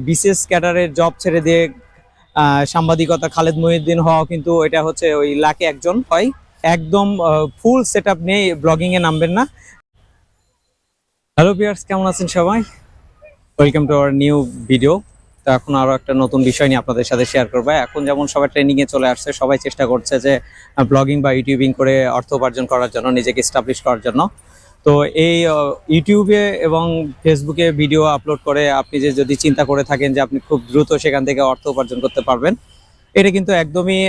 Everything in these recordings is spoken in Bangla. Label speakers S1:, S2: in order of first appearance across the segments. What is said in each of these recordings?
S1: বিসিএস ক্যাডারের জব ছেড়ে দিয়ে সাংবাদিকতা খালেদ মহিউদ্দিন হওয়া কিন্তু এটা হচ্ছে ওই লাখে একজন হয়। একদম ফুল সেটআপ নিয়ে ব্লগিং এ নামবেন না। হ্যালো ভিউয়ার্স, কেমন আছেন সবাই? Welcome to our new video. তো এখন আরো একটা নতুন বিষয় নিয়ে আপনাদের সাথে শেয়ার করবো। এখন যেমন সবাই ট্রেনিং এ চলে আসছে, সবাই চেষ্টা করছে যে ব্লগিং বা ইউটিউবিং করে অর্থ উপার্জন করার জন্য, নিজেকে এস্টাবলিশ করার জন্য। তো এই ইউটিউবে এবং ফেসবুকে ভিডিও আপলোড করে আপনি যদি চিন্তা করে থাকেন যে আপনি খুব দ্রুত সেখান থেকে অর্থ উপার্জন করতে পারবেন, এটা কিন্তু একদমই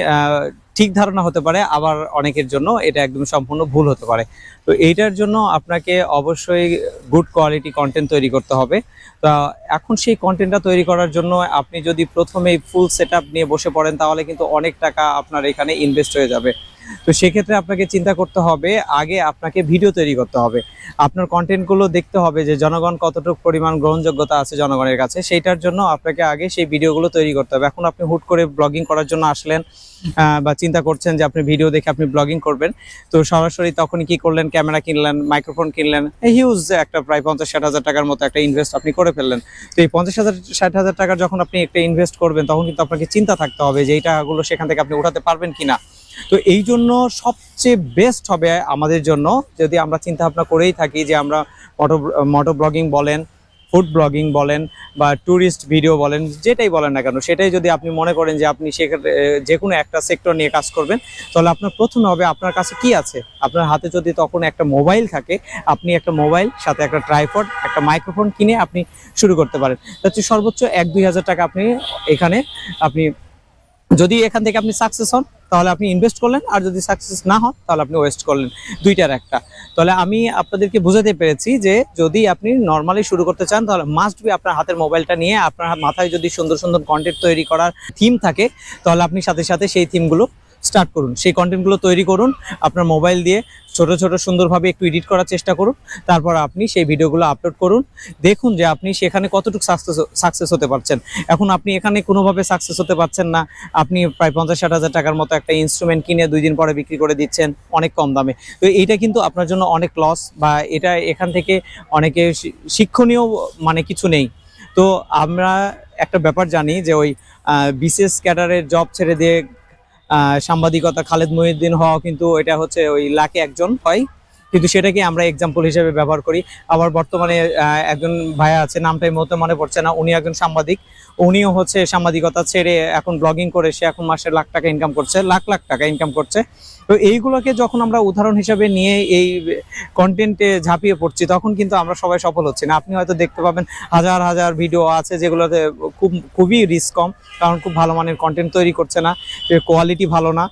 S1: ঠিক ধারণা হতে পারে, আবার অনেকের জন্য এটা একদম সম্পূর্ণ ভুল হতে পারে। তো এইটার জন্য আপনাকে অবশ্যই গুড কোয়ালিটি কন্টেন্ট তৈরি করতে হবে। তা এখন সেই কন্টেন্টটা তৈরি করার জন্য আপনি যদি প্রথমেই ফুল সেটআপ নিয়ে বসে পড়েন, তাহলে কিন্তু অনেক টাকা আপনার এখানে ইনভেস্ট হয়ে যাবে। তো সেক্ষেত্রে আপনাকে চিন্তা করতে হবে, আগে আপনাকে ভিডিও তৈরি করতে হবে। আপনার কন্টেন্টগুলো দেখতে হবে যে জনগণ কতটুকু পরিমাণ গ্রহণযোগ্যতা আছে জনগণের কাছে, সেইটার জন্য আপনাকে আগে সেই ভিডিওগুলো তৈরি করতে হবে। এখন আপনি হুট করে ব্লগিং করার জন্য আসলেন বা চিন্তা করছেন যে আপনি ভিডিও দেখে আপনি ব্লগিং করবেন, তো সরাসরি তখনই কি করলেন, ক্যামেরা কিনলেন, মাইক্রোফোন কিনলেন, হিউজ একটা প্রায় 50-60 হাজার টাকার মতো একটা ইনভেস্ট আপনি করে ফেললেন। তো এই 50-60 হাজার টাকা যখন আপনি একটা ইনভেস্ট করবেন, তখন কিন্তু আপনাকে চিন্তা থাকতে হবে যে এই টাকাগুলো সেখান থেকে আপনি উঠাতে পারবেন কিনা। তো এই জন্য সবচেয়ে বেস্ট হবে আমাদের জন্য, যদি আমরা চিন্তা ভাবনা করেই থাকি যে আমরা মোটো ব্লগিং বলেন, ফুড ব্লগিং বলেন বা ট্যুরিস্ট ভিডিও বলেন, যেটাই বলেন না কেন, সেটাই যদি আপনি মনে করেন যে আপনি সেক্ষেত্রে যে কোনো একটা সেক্টর নিয়ে কাজ করবেন, তাহলে আপনার প্রথমে হবে আপনার কাছে কি আছে। আপনার হাতে যদি তখন একটা মোবাইল থাকে, আপনি একটা মোবাইল সাথে একটা ট্রাইপড, একটা মাইক্রোফোন কিনে আপনি শুরু করতে পারেন। তাতে সর্বোচ্চ 1-2 হাজার টাকা আপনি এখানে যদি এখান থেকে আপনি সাকসেস হন, তাহলে আপনি ইনভেস্ট করলেন, আর যদি সাকসেস না হন তাহলে আপনি ওয়েস্ট করলেন। দুইটার একটা। তাহলে আমি আপনাদেরকে বোঝাতে পেরেছি যে যদি আপনি নর্মালি শুরু করতে চান, তাহলে মাস্ট বি আপনার হাতের মোবাইলটা নিয়ে আপনার মাথায় যদি সুন্দর সুন্দর কন্টেন্ট তৈরি করার থিম থাকে, তাহলে আপনি সাথে সাথে সেই থিমগুলো স্টার্ট করুন, সেই কন্টেন্টগুলো তৈরি করুন আপনার মোবাইল দিয়ে, ছোট ছোট সুন্দরভাবে একটু এডিট করার চেষ্টা করুন। তারপর আপনি সেই ভিডিওগুলো আপলোড করুন, দেখুন যে আপনি সেখানে কতটুকু সাকসেস হতে পারছেন। এখন আপনি এখানে কোনোভাবে সাকসেস হতে পারছেন না, আপনি প্রায় 50-60 হাজার টাকার মতো একটা ইনস্ট্রুমেন্ট কিনে 2 দিন পরে বিক্রি করে দিচ্ছেন অনেক কম দামে। তো এইটা কিন্তু আপনার জন্য অনেক লস, বা এটা এখান থেকে অনেকে শিক্ষণীয় মানে কিছু নেই। তো আমরা একটা ব্যাপার জানি যে ওই বিসিএস ক্যাডারের জব ছেড়ে দিয়ে সাংবাদিকতা খালেদ মহিউদ্দিন হওয়া কিন্তু এটা হচ্ছে ওই লাখে একজন হয়, কিন্তু সেটাকে আমরা এক্সাম্পল হিসেবে ব্যবহার করি। আবার বর্তমানে একজন ভাইয়া আছে, নামটাই মুহূর্তে মনে পড়ছে না, উনি একজন সাংবাদিক, উনিও হচ্ছে সাংবাদিকতা ছেড়ে এখন ব্লগিং করে সে এখন মাসে লাখ টাকা ইনকাম করছে, লাখ লাখ টাকা ইনকাম করছে। তো এইগুলোকে যখন আমরা উদাহরণ হিসেবে নিয়ে এই কন্টেন্টে ঝাঁপিয়ে পড়ছি, তখন কিন্তু আমরা সবাই সফল হচ্ছি না। আপনি হয়তো দেখতে পাবেন হাজার হাজার ভিডিও আছে যেগুলোতে খুবই রিস্ক কম, কারণ খুব ভালো মানের কন্টেন্ট তৈরি করছে না, কোয়ালিটি ভালো না,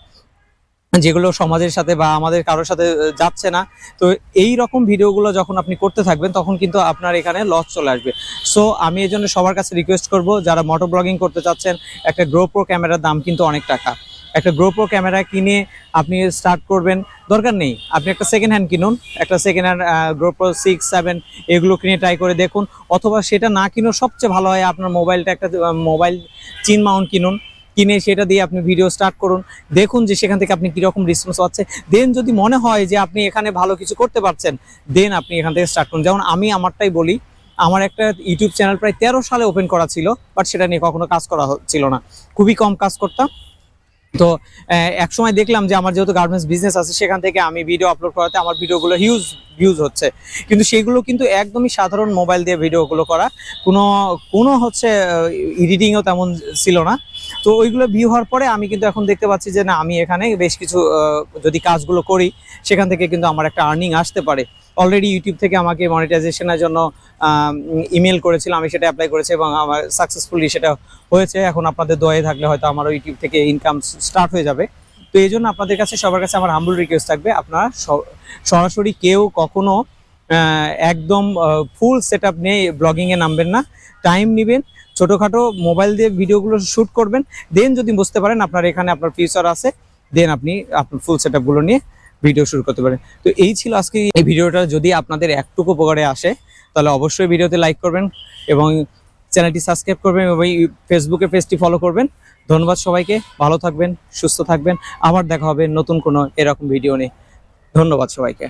S1: যেগুলো সমাজের সাথে বা আমাদের কারোর সাথে যাচ্ছে না। তো এই রকম ভিডিওগুলো যখন আপনি করতে থাকবেন, তখন কিন্তু আপনার এখানে লস চলে আসবে। সো আমি এই জন্য সবার কাছে রিকোয়েস্ট করব, যারা মোটো ব্লগিং করতে চাচ্ছেন, একটা GoPro ক্যামেরার দাম কিন্তু অনেক টাকা। একটা GoPro ক্যামেরা কিনে আপনি স্টার্ট করবেন, দরকার নেই আপনি একটা সেকেন্ড হ্যান্ড কিনুন, একটা সেকেন্ড হ্যান্ড GoPro 6-7 এগুলো কিনে ট্রাই করে দেখুন। অথবা সেটা না কিনেও সবচেয়ে ভালো হয় আপনার মোবাইলটা একটা মোবাইল চিন মাউন্ট কিনে সেটা দিয়ে আপনি ভিডিও স্টার্ট করুন, দেখুন যে সেখান থেকে আপনি কীরকম রেসপন্স পাচ্ছে। দেন যদি মনে হয় যে আপনি এখানে ভালো কিছু করতে পারছেন, দেন আপনি এখান থেকে স্টার্ট করুন। যেমন আমি আমারটাই বলি, আমার একটা ইউটিউব চ্যানেল প্রায় 13 সালে ওপেন করা ছিল, বাট সেটা নিয়ে কখনো কাজ করা ছিল না, খুবই কম কাজ করতাম। তো এক সময় দেখলাম যে আমার যেহেতু গার্মেন্টস বিজনেস আছে, সেখান থেকে আমি ভিডিও আপলোড করাতে আমার ভিডিওগুলো হিউজ ভিউজ হচ্ছে, কিন্তু সেগুলো কিন্তু একদমই সাধারণ মোবাইল দিয়ে ভিডিওগুলো করা, কোনো হচ্ছে এডিটিংও তেমন ছিল না। তো ওইগুলো ভিউ হওয়ার পরে আমি কিন্তু এখন দেখতে পাচ্ছি যে না, আমি এখানে বেশ কিছু যদি কাজগুলো করি, সেখান থেকে কিন্তু আমার একটা আর্নিং আসতে পারে। অলরেডি ইউটিউব থেকে আমাকে মনিটাইজেশনের জন্য ইমেল করেছিল, আমি সেটা অ্যাপ্লাই করেছি এবং আমার সাকসেসফুলি সেটা হয়েছে। এখন আপনাদের দোয়ায় থাকলে হয়তো আমারও ইউটিউব থেকে ইনকাম স্টার্ট হয়ে যাবে। তো এই জন্য আপনাদের কাছে, সবার কাছে আমার হাম্বল রিকোয়েস্ট থাকবে, আপনারা সরাসরি কেউ কখনো একদম ফুল সেটআপ নিয়ে ব্লগিংয়ে নামবেন না। টাইম নেবেন, ছোটোখাটো মোবাইল দিয়ে ভিডিওগুলো শ্যুট করবেন, দেন যদি বুঝতে পারেন আপনার এখানে আপনার ফিউচার আছে, দেন আপনি আপনার ফুল সেটআপগুলো নিয়ে ভিডিও শুরু করতে পারেন। তো এই ছিল আজকে এই ভিডিওটা। যদি আপনাদের একটুকু উপকারে আসে, তাহলে অবশ্যই ভিডিওতে লাইক করবেন এবং চ্যানেলটি সাবস্ক্রাইব করবেন এবং ফেসবুকে পেজটি ফলো করবেন। ধন্যবাদ সবাইকে, ভালো থাকবেন, সুস্থ থাকবেন। আবার দেখা হবে নতুন কোনো এরকম ভিডিও নিয়ে। ধন্যবাদ সবাইকে।